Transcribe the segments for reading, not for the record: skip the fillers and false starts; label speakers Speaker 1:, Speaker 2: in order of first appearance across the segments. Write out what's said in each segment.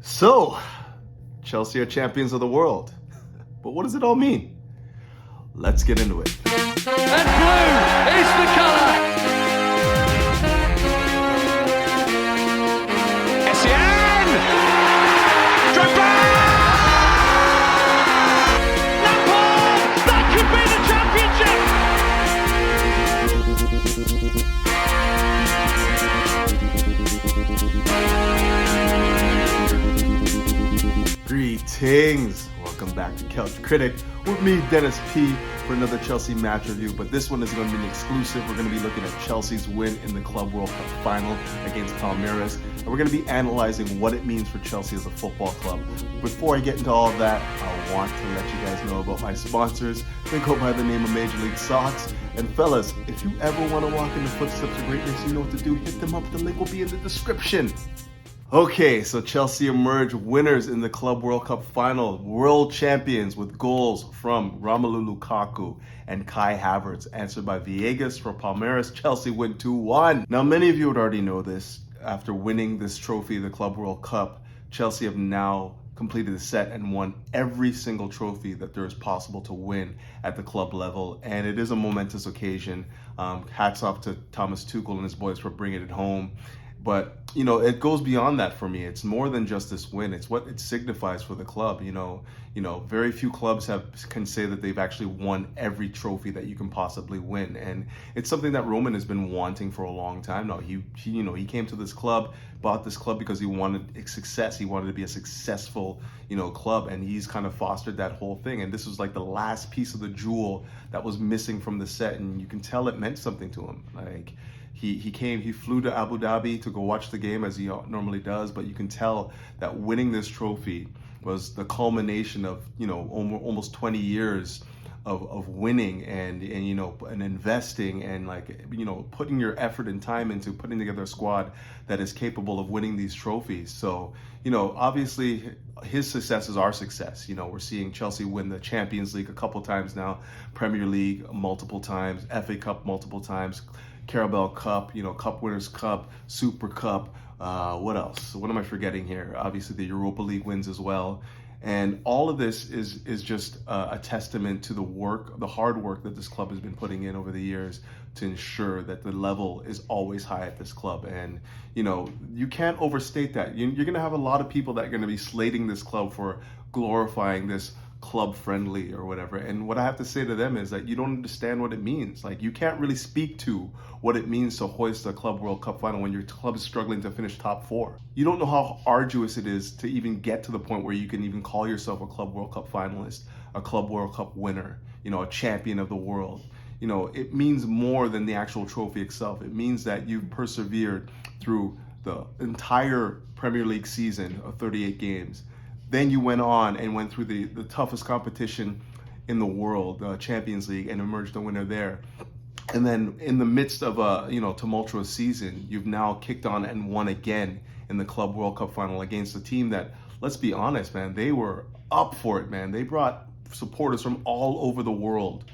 Speaker 1: So, Chelsea are champions of the world. But what does it all mean? Let's get into it.
Speaker 2: And blue is the colour. Essien! Drogba! Lampard! That could be the
Speaker 1: championship! Greetings! Welcome back to Couch Critic with me, Dennis P, for another Chelsea match review. But this one is going to be an exclusive. We're going to be looking at Chelsea's win in the Club World Cup final against Palmeiras. And we're going to be analyzing what it means for Chelsea as a football club. Before I get into all of that, I want to let you guys know about my sponsors. They go by the name of Major League Socks. And fellas, if you ever want to walk in the footsteps of greatness, you know what to do. Hit them up. The link will be in the description. Okay, so Chelsea emerged winners in the Club World Cup final, world champions with goals from Romelu Lukaku and Kai Havertz, answered by Viegas for Palmeiras. Chelsea win 2-1. Now, many of you would already know this. After winning this trophy, the Club World Cup, Chelsea have now completed the set and won every single trophy that there is possible to win at the club level, and it is a momentous occasion. Hats off to Thomas Tuchel and his boys for bringing it home. But, you know, it goes beyond that for me. It's more than just this win. It's what it signifies for the club. You know, very few clubs can say that they've actually won every trophy that you can possibly win. And it's something that Roman has been wanting for a long time now. He came to this club, bought this club because he wanted success. He wanted to be a successful, club. And he's kind of fostered that whole thing. And this was like the last piece of the jewel that was missing from the set. And you can tell it meant something to him. Like, he flew to Abu Dhabi to go watch the game as he normally does, but you can tell that winning this trophy was the culmination of, almost 20 years of winning and investing and putting your effort and time into putting together a squad that is capable of winning these trophies. So, obviously his success is our success. We're seeing Chelsea win the Champions League a couple times now, Premier League multiple times, FA Cup multiple times, Carabao Cup, Cup Winners' Cup, Super Cup. What else? What am I forgetting here? Obviously, the Europa League wins as well. And all of this is just a testament to the hard work that this club has been putting in over the years to ensure that the level is always high at this club. And, you can't overstate that. You're going to have a lot of people that are going to be slating this club for glorifying this club friendly or whatever. And what I have to say to them is that you don't understand what it means. Like, you can't really speak to what it means to hoist a Club World Cup final when your club is struggling to finish top 4. You don't know how arduous it is to even get to the point where you can even call yourself a Club World Cup finalist, a Club World Cup winner, a champion of the world. It means more than the actual trophy itself. It means that you've persevered through the entire Premier League season of 38 games. Then you went on and went through the toughest competition in the world, the Champions League, and emerged a winner there. And then in the midst of a tumultuous season, you've now kicked on and won again in the Club World Cup final against a team that, let's be honest, man, they were up for it, man. They brought supporters from all over the world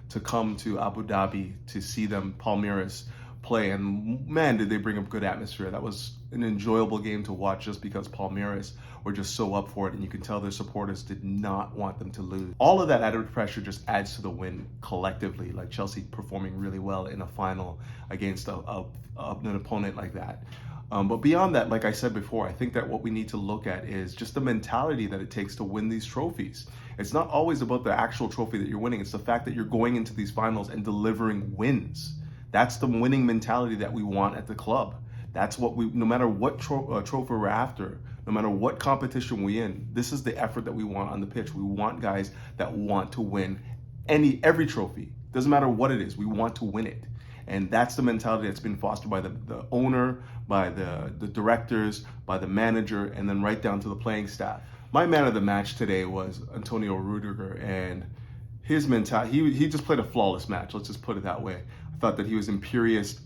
Speaker 1: to come to Abu Dhabi to see them, Palmeiras, play. And man, did they bring up good atmosphere. That was an enjoyable game to watch just because Palmeiras were just so up for it, and you can tell their supporters did not want them to lose. All of that added pressure just adds to the win collectively, like Chelsea performing really well in a final against an opponent like that. But beyond that, like I said before, I think that what we need to look at is just the mentality that it takes to win these trophies. It's not always about the actual trophy that you're winning. It's the fact that you're going into these finals and delivering wins. That's the winning mentality that we want at the club. That's what no matter what trophy we're after, no matter what competition we're in, this is the effort that we want on the pitch. We want guys that want to win every trophy. Doesn't matter what it is, we want to win it. And that's the mentality that's been fostered by the owner, by the directors, by the manager, and then right down to the playing staff. My man of the match today was Antonio Rudiger, and his mentality, he just played a flawless match. Let's just put it that way. I thought that he was imperious,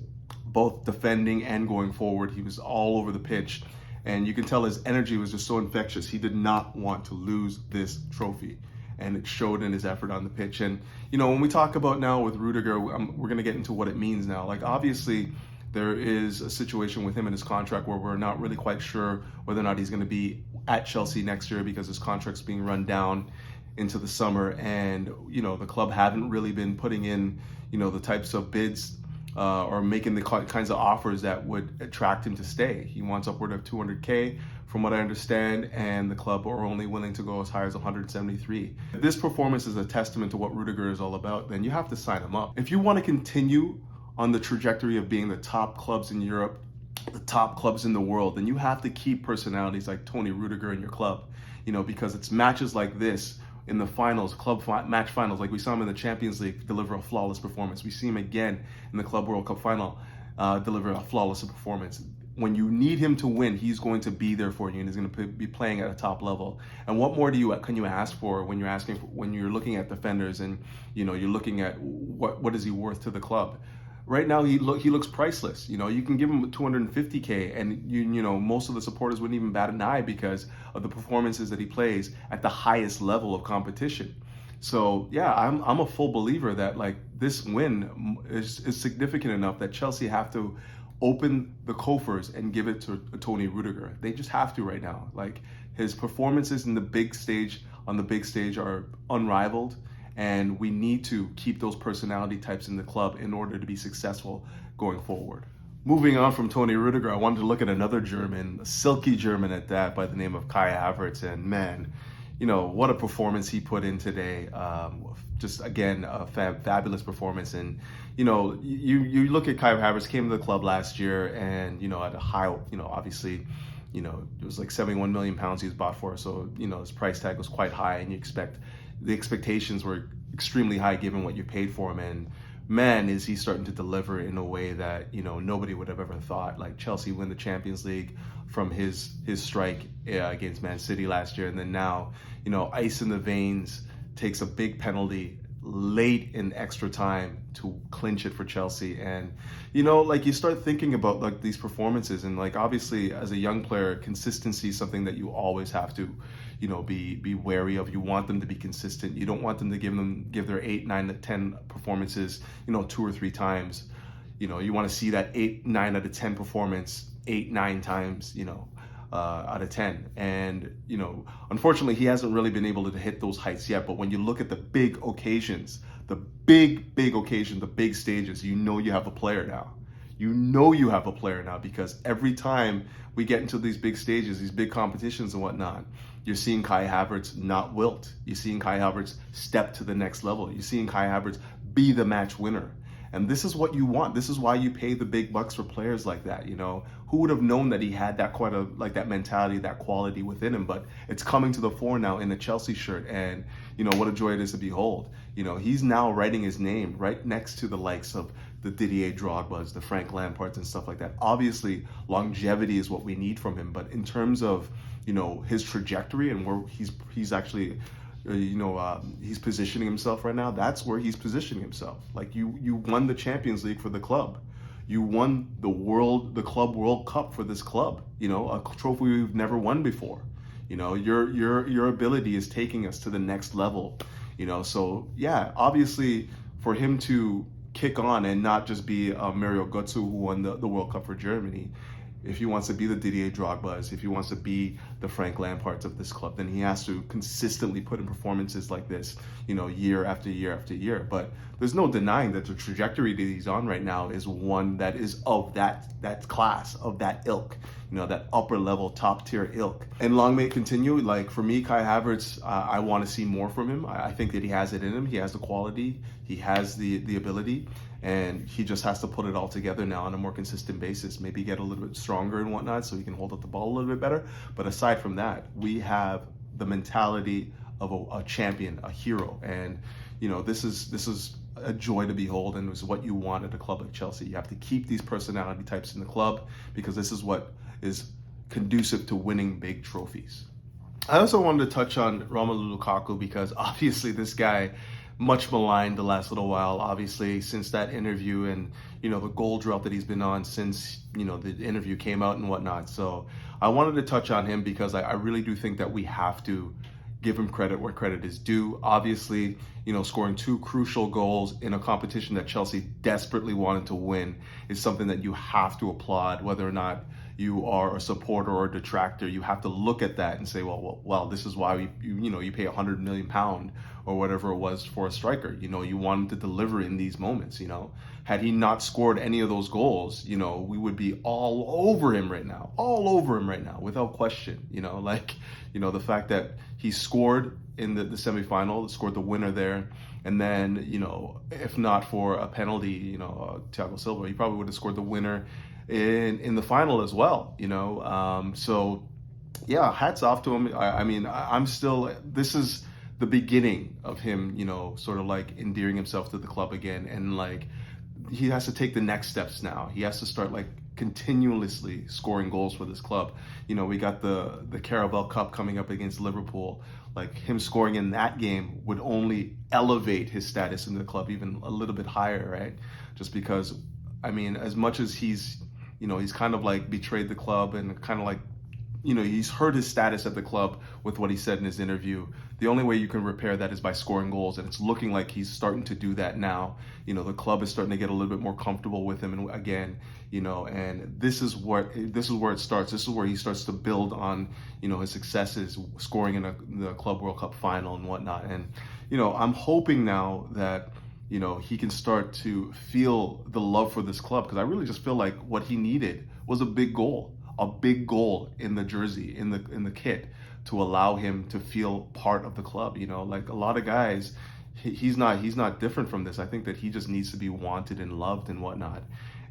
Speaker 1: both defending and going forward. He was all over the pitch, and you can tell his energy was just so infectious. He did not want to lose this trophy, and it showed in his effort on the pitch. And when we talk about now with Rudiger, we're going to get into what it means now. Like, obviously, there is a situation with him and his contract where we're not really quite sure whether or not he's going to be at Chelsea next year because his contract's being run down into the summer. And, the club haven't really been putting in, the types of bids or making the kinds of offers that would attract him to stay. He wants upward of 200K from what I understand, and the club are only willing to go as high as 173. If this performance is a testament to what Rudiger is all about, then you have to sign him up. If you want to continue on the trajectory of being the top clubs in Europe, the top clubs in the world, then you have to keep personalities like Tony Rudiger in your club, because it's matches like this in the finals, match finals, like we saw him in the Champions League deliver a flawless performance. We see him again in the Club World Cup final deliver a flawless performance. When you need him to win, he's going to be there for you, and he's going to be playing at a top level. And what more can you ask for when you're looking at defenders and you're looking at what is he worth to the club? Right now, he looks priceless. You can give him 250K, and most of the supporters wouldn't even bat an eye because of the performances that he plays at the highest level of competition. So yeah, I'm a full believer that this win is significant enough that Chelsea have to open the coffers and give it to Tony Rudiger. They just have to right now. His performances on the big stage are unrivaled. And we need to keep those personality types in the club in order to be successful going forward. Moving on from Tony Rudiger, I wanted to look at another German, a silky German at that, by the name of Kai Havertz. And man, what a performance he put in today. Just again, a fabulous performance. And you look at Kai Havertz, came to the club last year, and at a high, obviously, it was like 71 million pounds he was bought for. So his price tag was quite high, and the expectations were extremely high given what you paid for him. And man, is he starting to deliver in a way that nobody would have ever thought. Chelsea win the Champions League from his strike against Man City last year, and then now ice in the veins, takes a big penalty late in extra time to clinch it for Chelsea. And you start thinking about these performances, and obviously as a young player, consistency is something that you always have to be wary of. You want them to be consistent. You don't want them to give their 8, 9, 10 performances 2 or 3 times. You want to see that 8, 9 out of 10 performance 8, 9 times out of 10. And unfortunately he hasn't really been able to hit those heights yet. But when you look at the big occasions, the big occasion, the big stages, you have a player now. You have a player now, because every time we get into these big stages, these big competitions and whatnot, you're seeing Kai Havertz not wilt. You're seeing Kai Havertz step to the next level. You're seeing Kai Havertz be the match winner. And this is what you want. This is why you pay the big bucks for players like that. Who would have known that he had that that mentality, that quality within him? But it's coming to the fore now in a Chelsea shirt, and what a joy it is to behold. He's now writing his name right next to the likes of the Didier Drogbas, the Frank Lampards, and stuff like that. Obviously, longevity is what we need from him, but in terms of his trajectory and where he's actually he's positioning himself right now, that's where he's positioning himself. You won the Champions League for the club. You won the Club World Cup for this club, a trophy we've never won before. Your ability is taking us to the next level, so yeah, obviously for him to kick on and not just be Mario Götze, who won the World Cup for Germany, if he wants to be the Didier Drogbas, if he wants to be the Frank Lampards of this club, then he has to consistently put in performances like this, year after year after year. But there's no denying that the trajectory that he's on right now is one that is of that class, of that ilk, that upper level, top tier ilk. And long may it continue. For me, Kai Havertz, I want to see more from him. I think that he has it in him. He has the quality. He has the ability. And he just has to put it all together now on a more consistent basis, maybe get a little bit stronger and whatnot so he can hold up the ball a little bit better. But aside from that, we have the mentality of a champion, a hero. And, this is a joy to behold, and it's what you want at a club like Chelsea. You have to keep these personality types in the club, because this is what is conducive to winning big trophies. I also wanted to touch on Romelu Lukaku, because obviously this guy, much maligned the last little while, obviously, since that interview and, the goal drought that he's been on since, the interview came out and whatnot. So I wanted to touch on him because I really do think that we have to, give him credit where credit is due. Obviously, scoring 2 crucial goals in a competition that Chelsea desperately wanted to win is something that you have to applaud, whether or not you are a supporter or a detractor. You have to look at that and say, well, this is why you pay £100 million or whatever it was for a striker. You want him to deliver in these moments. Had he not scored any of those goals, we would be all over him right now, without question. The fact that he scored in the semifinal, scored the winner there, and then if not for a penalty, Thiago Silva, he probably would have scored the winner in the final as well. So yeah, hats off to him. I'm still, this is the beginning of him, sort of like endearing himself to the club again, and like he has to take the next steps now. He has to start like continuously scoring goals for this club. We got the Carabao Cup coming up against Liverpool. Like him scoring in that game would only elevate his status in the club even a little bit higher, right? Just because, as much as he's kind of like betrayed the club and kind of like, he's hurt his status at the club with what he said in his interview. The only way you can repair that is by scoring goals, and it's looking like he's starting to do that now. The club is starting to get a little bit more comfortable with him, and again, and this is where it starts. This is where he starts to build on, his successes, scoring in the Club World Cup final and whatnot. And I'm hoping now that he can start to feel the love for this club, because I really just feel like what he needed was a big goal in the jersey, in the kit, to allow him to feel part of the club. Like a lot of guys, he's not different from this. I think that he just needs to be wanted and loved and whatnot.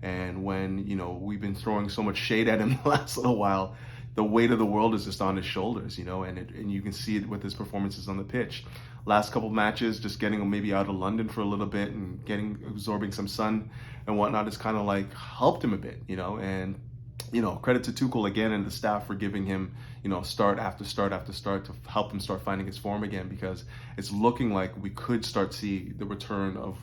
Speaker 1: And when we've been throwing so much shade at him the last little while, the weight of the world is just on his shoulders, and you can see it with his performances on the pitch. Last couple matches, just getting him maybe out of London for a little bit and absorbing some sun and whatnot has kind of like helped him a bit, and credit to Tuchel again and the staff for giving him, start after start after start to help him start finding his form again, because it's looking like we could start see the return of,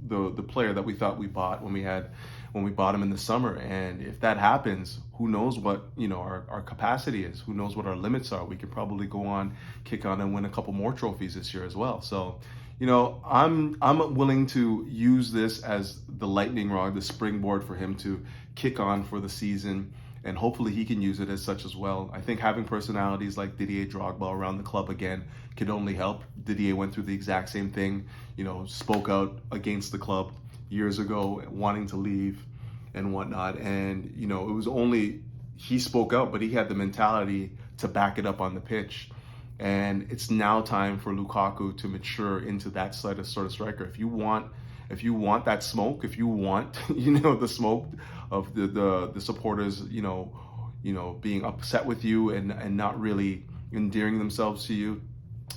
Speaker 1: the player that we thought we bought when we bought him in the summer. And if that happens, who knows what, our capacity is, who knows what our limits are. We could probably go on, kick on, and win a couple more trophies this year as well. So, I'm willing to use this as the lightning rod, the springboard for him to kick on for the season, and hopefully he can use it as such as well. I think having personalities like Didier Drogba around the club again could only help. Didier went through the exact same thing, spoke out against the club years ago, wanting to leave and whatnot. And, it was only, he spoke out, but he had the mentality to back it up on the pitch. And it's now time for Lukaku to mature into that sort of striker. If you want that smoke, if you want, the smoke of the supporters, being upset with you and not really endearing themselves to you,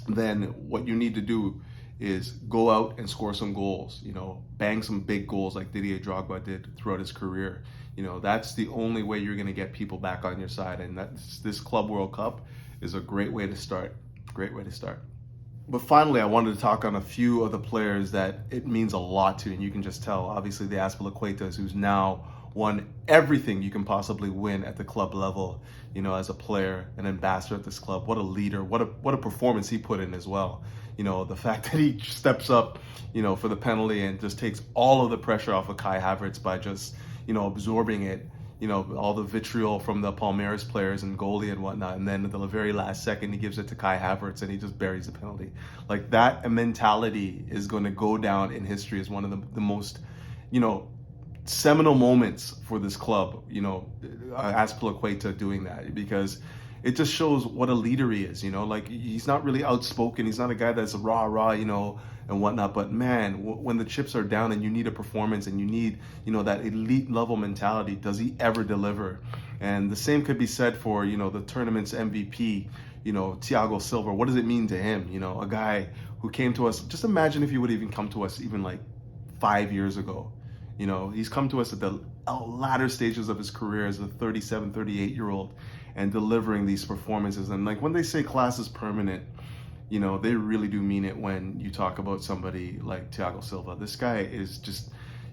Speaker 1: then what you need to do is go out and score some goals, bang some big goals like Didier Drogba did throughout his career. That's the only way you're going to get people back on your side. And this Club World Cup is a great way to start. But finally, I wanted to talk on a few of the players that it means a lot to, and you can just tell. Obviously, the Azpilicuetas, who's now won everything you can possibly win at the club level, as a player, an ambassador at this club. What a leader, what a performance he put in as well. The fact that he steps up, for the penalty and just takes all of the pressure off of Kai Havertz by just, absorbing it. All the vitriol from the Palmeiras players and goalie and whatnot. And then at the very last second, he gives it to Kai Havertz and he just buries the penalty. Like, that mentality is going to go down in history as one of the most, seminal moments for this club, Azpilicueta doing that, because it just shows what a leader he is, like, he's not really outspoken. He's not a guy that's rah, and whatnot. But man, when the chips are down and you need a performance and you need, that elite level mentality, does he ever deliver? And the same could be said for, the tournament's MVP, Thiago Silva. What does it mean to him? A guy who came to us, just imagine if he would even come to us even like 5 years ago. He's come to us at the latter stages of his career as a 37, 38-year-old and delivering these performances. And like, when they say class is permanent, they really do mean it when you talk about somebody like Thiago Silva. This guy is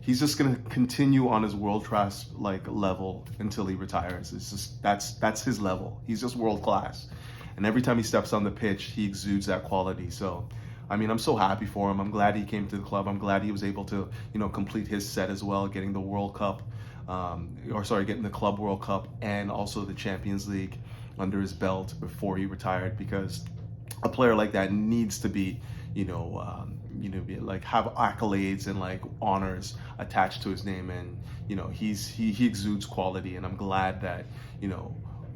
Speaker 1: he's just going to continue on his world-class level until he retires. It's just, that's his level. He's just world-class. And every time he steps on the pitch, he exudes that quality. So, I mean, I'm so happy for him. I'm glad he came to the club. I'm glad he was able to, complete his set as well, getting the World Cup, getting the Club World Cup and also the Champions League under his belt before he retired, because a player like that needs to be, have accolades and like honors attached to his name, and he exudes quality, and I'm glad that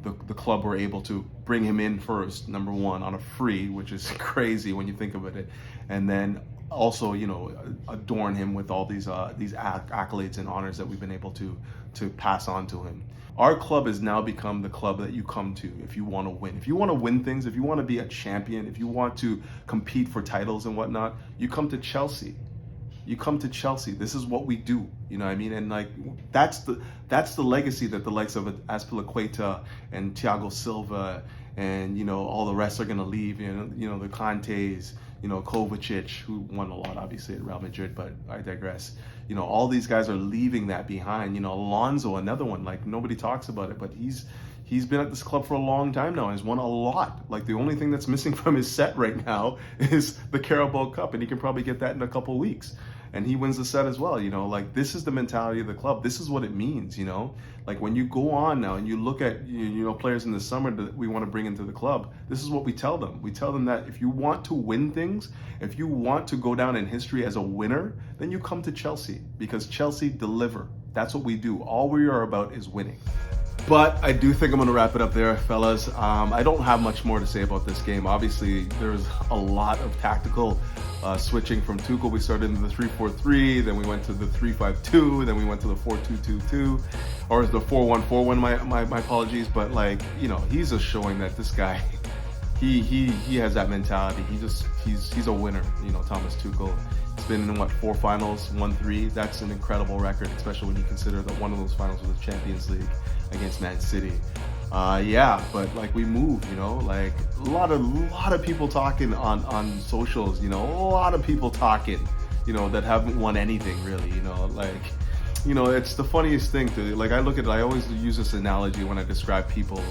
Speaker 1: the club were able to bring him in first, number one, on a free, which is crazy when you think of it, and then also adorn him with all these accolades and honors that we've been able to pass on to him. Our club has now become the club that you come to if you want to win. If you want to win things, if you want to be a champion, if you want to compete for titles and whatnot, you come to Chelsea. You come to Chelsea. This is what we do. You know what I mean? And like that's the legacy that the likes of Azpilicueta and Thiago Silva and all the rest are gonna leave. The Contes, Kovacic, who won a lot obviously at Real Madrid, but I digress. All these guys are leaving that behind. Alonso, another one, like nobody talks about it, but he's been at this club for a long time now and has won a lot. Like the only thing that's missing from his set right now is the Carabao Cup, and he can probably get that in a couple of weeks. And he wins the set as well. Like this is the mentality of the club. This is what it means. Like when you go on now and you look at players in the summer that we want to bring into the club, this is what we tell them. We tell them that if you want to win things, if you want to go down in history as a winner, then you come to Chelsea, because Chelsea deliver. That's what we do. All we are about is winning. But I do think I'm going to wrap it up there, fellas. I don't have much more to say about this game. Obviously, there's a lot of tactical switching from Tuchel. We started in the 3-4-3, then we went to the 3-5-2, then we went to the 4-2-2-2, or the 4-1-4-1. My apologies, but he's just showing that this guy, he has that mentality. He's a winner. Thomas Tuchel. He's been in 4 finals, won 3. That's an incredible record, especially when you consider that one of those finals was the Champions League against Man City. But like we move, like a lot of people talking on socials, a lot of people talking, that haven't won anything really, it's the funniest thing to, like, I always use this analogy when I describe people,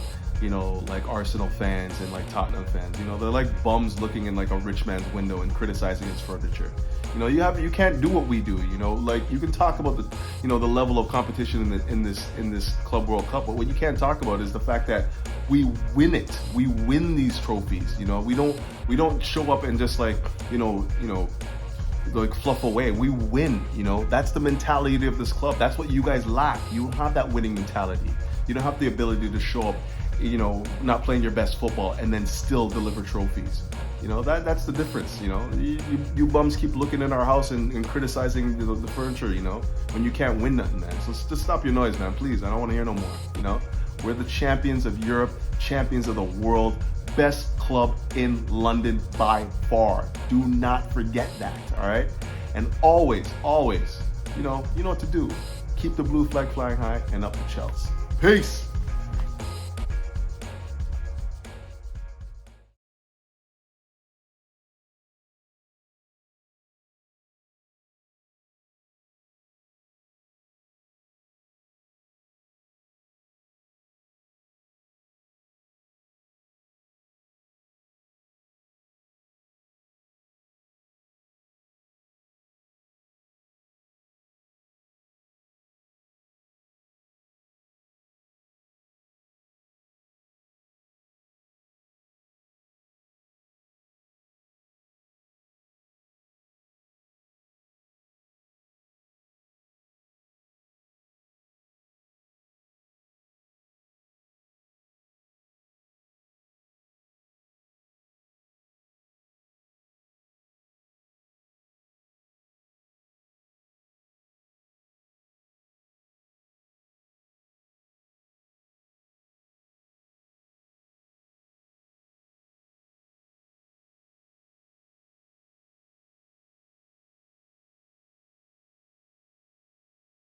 Speaker 1: like Arsenal fans and like Tottenham fans, they're like bums looking in like a rich man's window and criticizing his furniture. You can't do what we do, like you can talk about the, the level of competition in this Club World Cup, but what you can't talk about is the fact that we win it. We win these trophies, we don't show up and just like, like fluff away. We win, that's the mentality of this club. That's what you guys lack. You don't have that winning mentality. You don't have the ability to show up, not playing your best football and then still deliver trophies. That's the difference. You bums keep looking in our house and criticizing the furniture, when you can't win nothing, man. So just stop your noise, man, please. I don't want to hear no more. We're the champions of Europe, champions of the world, best club in London by far. Do not forget that, all right? And always, you know what to do. Keep the blue flag flying high and up the Chelsea. Peace.